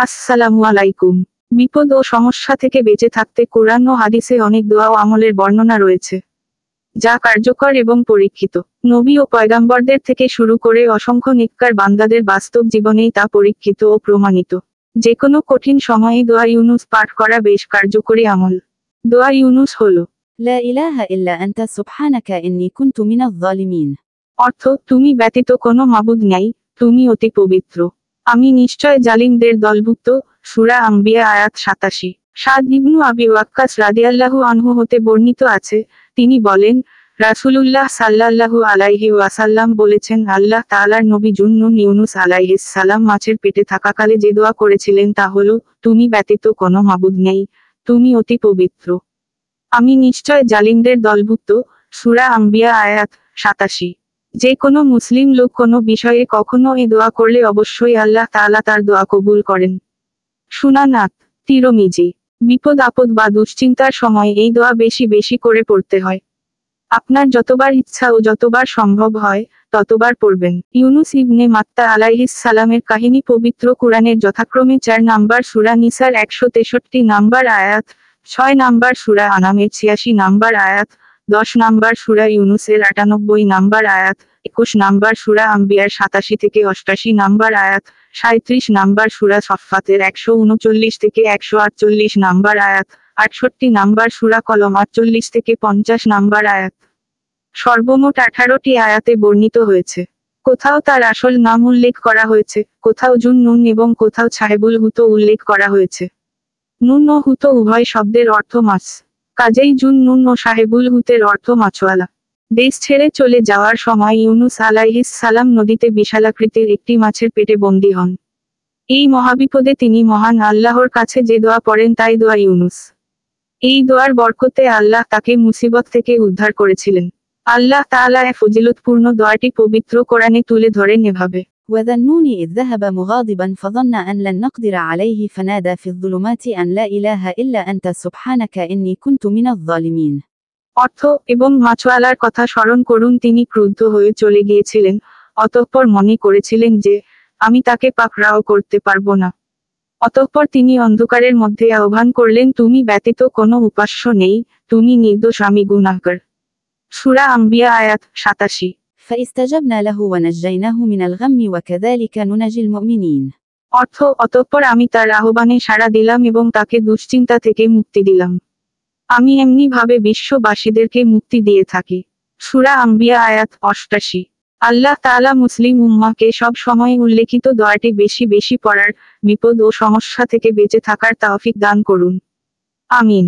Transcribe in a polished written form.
আসসালামু আলাইকুম। বিপদ ও সমস্যা থেকে বেঁচে থাকতে কোরআন ও হাদিসে অনেক দোয়া ও আমলের বর্ণনা রয়েছে, যা কার্যকর এবং পরীক্ষিত। নবী ও পয়গাম্বরদের থেকে শুরু করে অসংখ্য নেককার বান্দাদের বাস্তব জীবনেই তা পরীক্ষিত ও প্রমাণিত। যে কোনো কঠিন সময়ে দোয়া ইউনুস পাঠ করা বেশ কার্যকরী আমল। দোয়া ইউনুস হল لا إله إلا أنت سبحانك إني كنت من الظالمين। অর্থ, তুমি ব্যতীত কোনো মাবুদ নাই, তুমি অতি পবিত্র, আমি নিশ্চয় জালিমদের দলভুক্ত। সূরা আম্বিয়া আয়াত 87। সাদ ইবনু আবি ওয়াক্কাস রাদিয়াল্লাহু আনহু হতে বর্ণিত আছে, তিনি বলেন, রাসূলুল্লাহ সাল্লাল্লাহু আলাইহি ওয়াসাল্লাম বলেছেন, আল্লাহ তাআলার নবী জুন্নুন ইউনুস আলাইহিস সালাম মাছের পেটে থাকাকালে যে দোয়া করেছিলেন তা হলো, তুমি ব্যতীত কোনো মাবুদ নেই, তুমি অতি পবিত্র, আমি নিশ্চয় জালিমদের দলভুক্ত। সূরা আম্বিয়া আয়াত 87। যে কোনো মুসলিম লোক কোনো বিষয়ে কখনো এ দোয়া করলে অবশ্যই আল্লাহ তাআলা তার দোয়া কবুল করেন। সুনান তিরমিজি। বিপদ আপদ বা দুশ্চিন্তার সময় এই দোয়া বেশি বেশি করে পড়তে হয়। আপনার যতবার ইচ্ছা ও যতবার সম্ভব হয় ততবার পড়বেন। ইউনুস ইবনে মাত্তা আলাইহিস সালামের কাহিনী পবিত্র কুরআনের যথাক্রমে 4 নাম্বার সূরা নিসার 163 নাম্বার আয়াত, 6 নাম্বার সূরা আনামের 86 নাম্বার আয়াত, 10 নাম্বার সূরা ইউনুসের 98 নাম্বার আয়াত, 21 নাম্বার সূরা আম্বিয়ার 87 থেকে 88 নাম্বার আয়াত, 37 নাম্বার সূরা সফফাতের 139 থেকে 148 নাম্বার আয়াত, 68 নাম্বার সূরা কলম 48 থেকে 50 নাম্বার আয়াত। সর্বমোট 18টি আয়াতে বর্ণিত হয়েছে। কোথাও তার আসল নাম উল্লেখ করা হয়েছে, কোথাও জুন নুন এবং কোথাও ছাহেবুল হুতো উল্লেখ করা হয়েছে। নুন ও হুতো উভয় শব্দের অর্থ মাছ, কাজেই জুন নুন ও সাহেবুল হুতের অর্থ মাছওয়ালা। দেশ ছেড়ে চলে যাওয়ার সময় ইউনুস আলাইহিস সালাম নদীতে বিশালাকৃতির একটি মাছের পেটে বন্দী হন। এই মহাবিপদে তিনি মহান আল্লাহর কাছে যে দোয়া পড়েন তাই দোয়া ইউনুস। এই দোয়ার বরকতে আল্লাহ তাকে মুসিবত থেকে উদ্ধার করেছিলেন। আল্লাহ তাআলা এ ফজিলতপূর্ণ দোয়াটি পবিত্র কোরআনে তুলে ধরেন এভাবে, وذا النون إذ ذهب مغاضبا فظن أن لن نقدر عليه فنادى في الظلمات أن لا إله إلا أنت سبحانك إني كنت من الظالمين। অর্থ, এবং মাছওয়ালার কথা স্মরণ করুন, তিনি ক্রুদ্ধ হয়ে চলে গিয়েছিলেন, অতঃপর মনে করেছিলেন যে আমি তাকে পাকড়াও করতে পারবো না। অতঃপর তিনি অন্ধকারের মধ্যে আহ্বান করলেন, তুমি ব্যতীত কোনো উপাস্য নেই, তুমি নির্দোষ, আমি গুনাহগার। সূরা আম্বিয়া আয়াত 87। فاستجبنا له ونجيناه من الغم وكذلك ننجي المؤمنين। অর্থ, অতঃপর আমি তার আহ্বানে সাড়া দিলাম এবং তাকে দুশ্চিন্তা থেকে মুক্তি দিলাম। আমি এমনি ভাবে বিশ্ববাসীদেরকে মুক্তি দিয়ে থাকি। সূরা আম্বিয়া আয়াত 88। আল্লাহ তাআলা মুসলিম উম্মাহকে সব সময় উল্লেখিত দোয়াটি বেশি বেশি পড়ার, বিপদ ও সমস্যা থেকে বেঁচে থাকার তৌফিক দান করুন। আমিন।